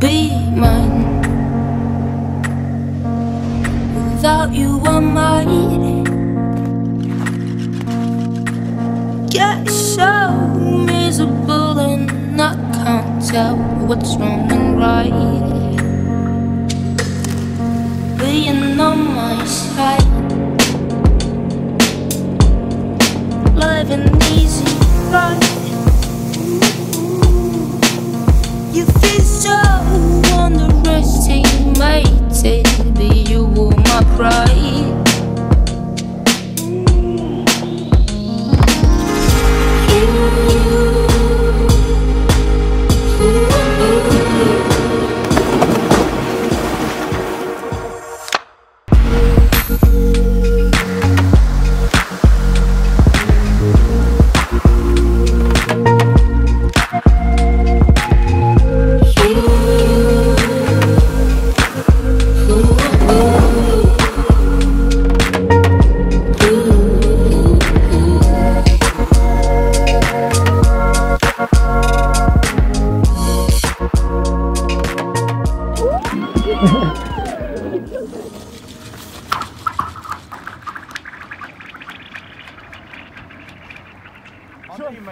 Be mine. Without you I'm mine. Get so miserable and I can't tell what's wrong and right. Being on my side, living easy right. You feel so underestimated, but you were my pride.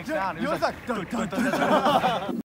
Kozjak,